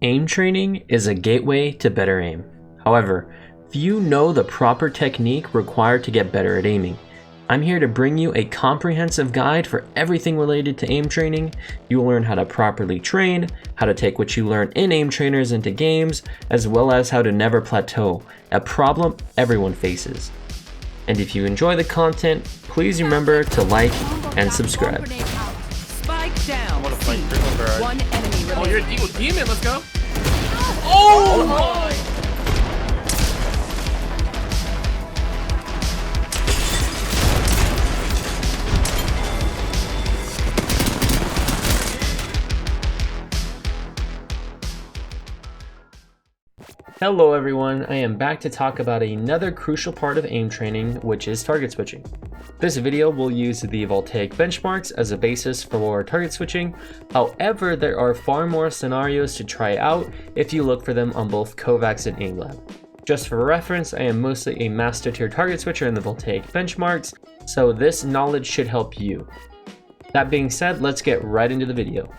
Aim training is a gateway to better aim. However, few know the proper technique required to get better at aiming. I'm here to bring you a comprehensive guide for everything related to aim training. You'll learn how to properly train, how to take what you learn in aim trainers into games, as well as how to never plateau, a problem everyone faces. And if you enjoy the content, please remember to like and subscribe. Spike down. I want to fight Trickle. One enemy remaining. Oh, you're a demon. Let's go. Oh my! Hello everyone, I am back to talk about another crucial part of aim training, which is target switching. This video will use the Voltaic benchmarks as a basis for target switching. However, there are far more scenarios to try out if you look for them on both Kovacs and AimLab. Just for reference, I am mostly a master tier target switcher in the Voltaic benchmarks, so this knowledge should help you. That being said, let's get right into the video.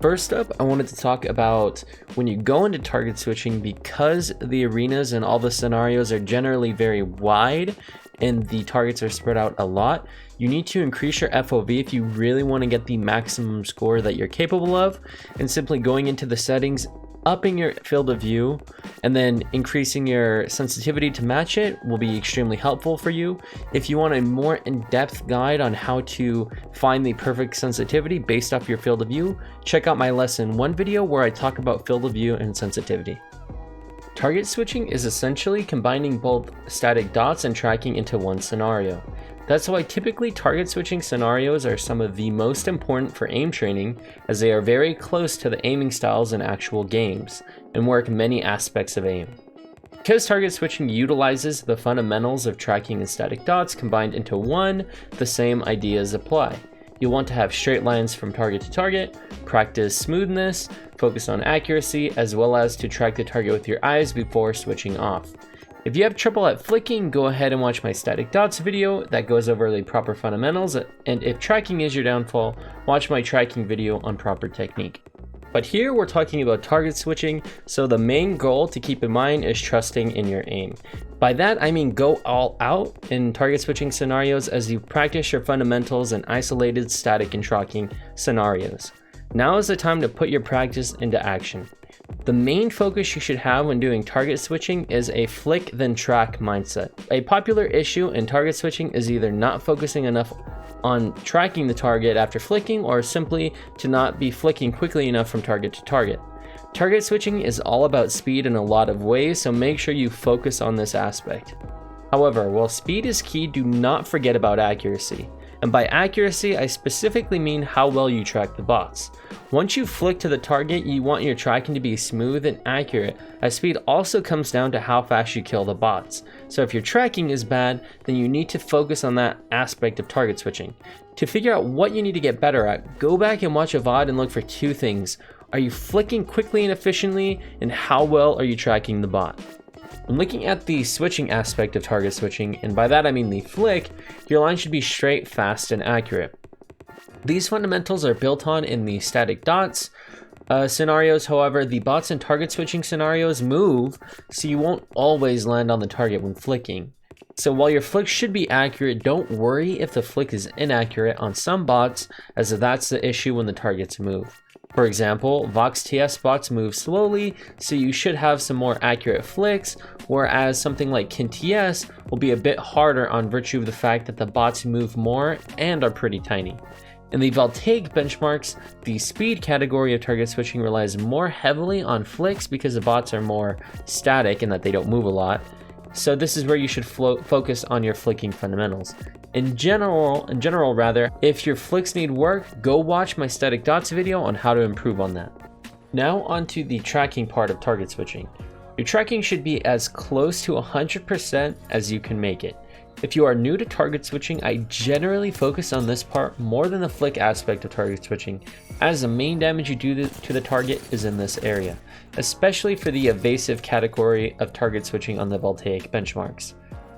First up, I wanted to talk about when you go into target switching, because the arenas and all the scenarios are generally very wide and the targets are spread out a lot, you need to increase your FOV if you really want to get the maximum score that you're capable of, and simply going into the settings, upping your field of view, and then increasing your sensitivity to match it will be extremely helpful for you. If you want a more in-depth guide on how to find the perfect sensitivity based off your field of view, check out my lesson 1 video where I talk about field of view and sensitivity. Target switching is essentially combining both static dots and tracking into one scenario. That's why typically target switching scenarios are some of the most important for aim training, as they are very close to the aiming styles in actual games and work many aspects of aim. Because target switching utilizes the fundamentals of tracking and static dots combined into one, the same ideas apply. You'll want to have straight lines from target to target, practice smoothness, focus on accuracy, as well as to track the target with your eyes before switching off. If you have trouble at flicking, go ahead and watch my static dots video that goes over the proper fundamentals, and if tracking is your downfall, watch my tracking video on proper technique. But here we're talking about target switching, so the main goal to keep in mind is trusting in your aim. By that I mean go all out in target switching scenarios as you practice your fundamentals in isolated static and tracking scenarios. Now is the time to put your practice into action. The main focus you should have when doing target switching is a flick then track mindset. A popular issue in target switching is either not focusing enough on tracking the target after flicking, or simply to not be flicking quickly enough from target to target. Target switching is all about speed in a lot of ways, so make sure you focus on this aspect. However, while speed is key, do not forget about accuracy. And by accuracy, I specifically mean how well you track the bots. Once you flick to the target, you want your tracking to be smooth and accurate, as speed also comes down to how fast you kill the bots. So if your tracking is bad, then you need to focus on that aspect of target switching. To figure out what you need to get better at, go back and watch a VOD and look for 2 things. Are you flicking quickly and efficiently, and how well are you tracking the bot? When looking at the switching aspect of target switching, and by that I mean the flick, your line should be straight, fast, and accurate. These fundamentals are built on in the static dots scenarios. However, the bots and target switching scenarios move, so you won't always land on the target when flicking. So while your flick should be accurate, don't worry if the flick is inaccurate on some bots, as that's the issue when the targets move. For example, Vox TS bots move slowly, so you should have some more accurate flicks, whereas something like Kin TS will be a bit harder on virtue of the fact that the bots move more and are pretty tiny. In the Voltaic benchmarks, the speed category of target switching relies more heavily on flicks because the bots are more static in that they don't move a lot. So this is where you should focus on your flicking fundamentals. In general, if your flicks need work, go watch my static dots video on how to improve on that. Now onto the tracking part of target switching. Your tracking should be as close to 100% as you can make it. If you are new to target switching, I generally focus on this part more than the flick aspect of target switching, as the main damage you do to the target is in this area, especially for the evasive category of target switching on the Voltaic benchmarks.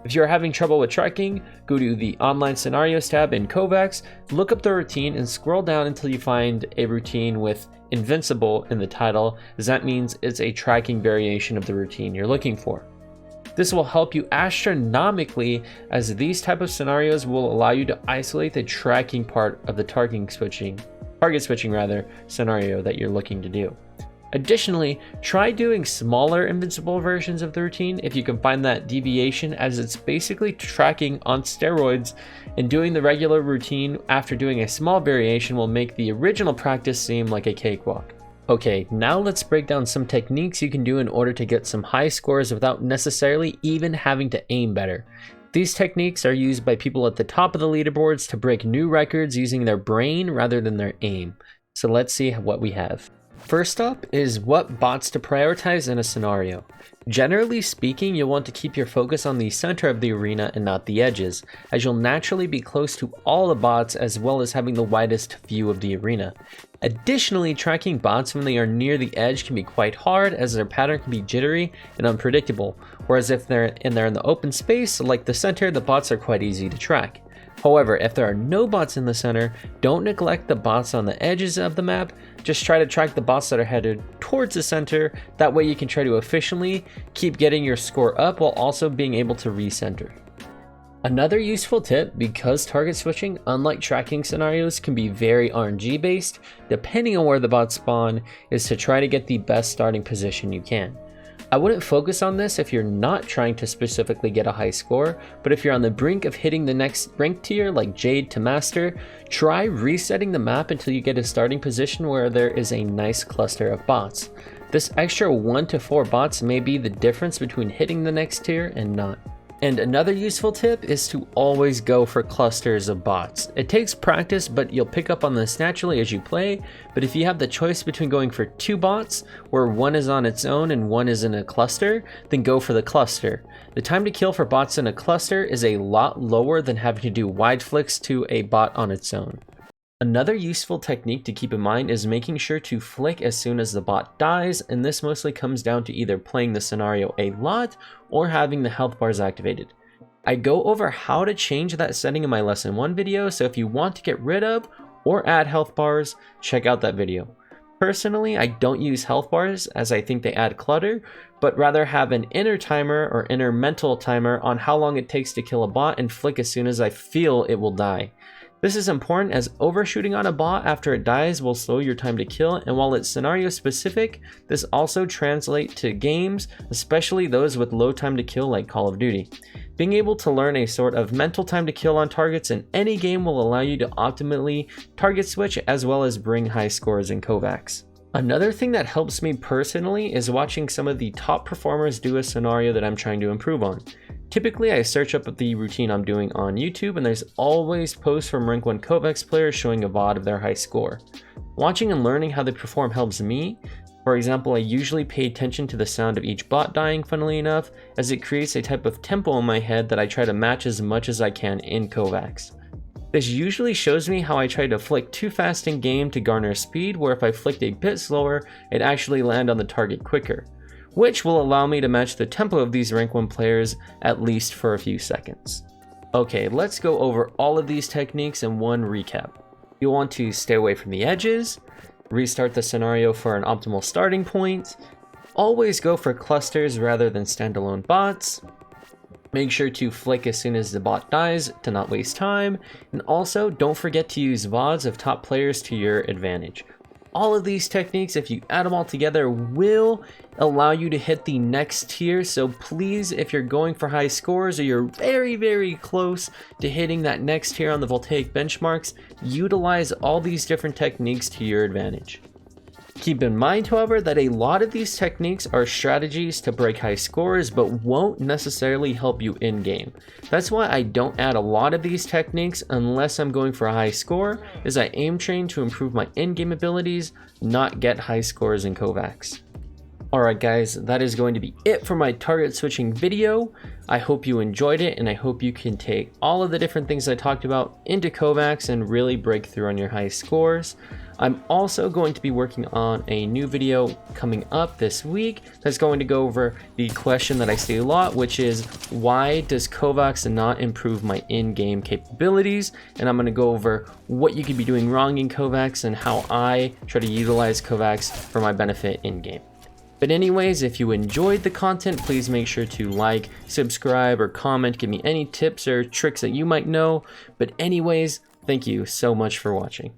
If you're having trouble with tracking, go to the Online Scenarios tab in Kovacs, look up the routine and scroll down until you find a routine with Invincible in the title, as that means it's a tracking variation of the routine you're looking for. This will help you astronomically, as these type of scenarios will allow you to isolate the tracking part of the target switching scenario that you're looking to do. Additionally, try doing smaller invincible versions of the routine if you can find that deviation, as it's basically tracking on steroids, and doing the regular routine after doing a small variation will make the original practice seem like a cakewalk. Okay, now let's break down some techniques you can do in order to get some high scores without necessarily even having to aim better. These techniques are used by people at the top of the leaderboards to break new records using their brain rather than their aim. So let's see what we have. First up is what bots to prioritize in a scenario. Generally speaking, you'll want to keep your focus on the center of the arena and not the edges, as you'll naturally be close to all the bots as well as having the widest view of the arena. Additionally, tracking bots when they are near the edge can be quite hard, as their pattern can be jittery and unpredictable, whereas if they're in the open space like the center, the bots are quite easy to track. However, if there are no bots in the center, don't neglect the bots on the edges of the map. Just try to track the bots that are headed towards the center. That way you can try to efficiently keep getting your score up while also being able to recenter. Another useful tip, because target switching, unlike tracking scenarios, can be very RNG based, depending on where the bots spawn, is to try to get the best starting position you can. I wouldn't focus on this if you're not trying to specifically get a high score, but if you're on the brink of hitting the next rank tier like Jade to Master, try resetting the map until you get a starting position where there is a nice cluster of bots. This extra 1 to 4 bots may be the difference between hitting the next tier and not. And another useful tip is to always go for clusters of bots. It takes practice, but you'll pick up on this naturally as you play. But if you have the choice between going for 2 bots, where one is on its own and one is in a cluster, then go for the cluster. The time to kill for bots in a cluster is a lot lower than having to do wide flicks to a bot on its own. Another useful technique to keep in mind is making sure to flick as soon as the bot dies, and this mostly comes down to either playing the scenario a lot or having the health bars activated. I go over how to change that setting in my lesson 1 video, so if you want to get rid of or add health bars, check out that video. Personally, I don't use health bars as I think they add clutter, but rather have an inner timer or inner mental timer on how long it takes to kill a bot and flick as soon as I feel it will die. This is important as overshooting on a bot after it dies will slow your time to kill, and while it's scenario specific, this also translates to games, especially those with low time to kill like Call of Duty. Being able to learn a sort of mental time to kill on targets in any game will allow you to optimally target switch as well as bring high scores in Kovacs. Another thing that helps me personally is watching some of the top performers do a scenario that I'm trying to improve on. Typically, I search up the routine I'm doing on YouTube, and there's always posts from Rank 1 Kovacs players showing a VOD of their high score. Watching and learning how they perform helps me. For example, I usually pay attention to the sound of each bot dying, funnily enough, as it creates a type of tempo in my head that I try to match as much as I can in Kovacs. This usually shows me how I try to flick too fast in game to garner speed, where if I flicked a bit slower, it'd actually land on the target quicker, which will allow me to match the tempo of these rank 1 players at least for a few seconds. Okay, let's go over all of these techniques in one recap. You'll want to stay away from the edges, restart the scenario for an optimal starting point, always go for clusters rather than standalone bots, make sure to flick as soon as the bot dies to not waste time, and also don't forget to use VODs of top players to your advantage. All of these techniques, if you add them all together, will allow you to hit the next tier. So please, if you're going for high scores or you're very, very close to hitting that next tier on the Voltaic benchmarks, utilize all these different techniques to your advantage. Keep in mind, however, that a lot of these techniques are strategies to break high scores, but won't necessarily help you in-game. That's why I don't add a lot of these techniques unless I'm going for a high score, as I aim train to improve my in-game abilities, not get high scores in Kovacs. Alright guys, that is going to be it for my target switching video. I hope you enjoyed it, and I hope you can take all of the different things I talked about into KovaaK's and really break through on your high scores. I'm also going to be working on a new video coming up this week that's going to go over the question that I see a lot, which is why does KovaaK's not improve my in-game capabilities? And I'm going to go over what you could be doing wrong in KovaaK's and how I try to utilize KovaaK's for my benefit in-game. But anyways, if you enjoyed the content, please make sure to like, subscribe, or comment. Give me any tips or tricks that you might know. But anyways, thank you so much for watching.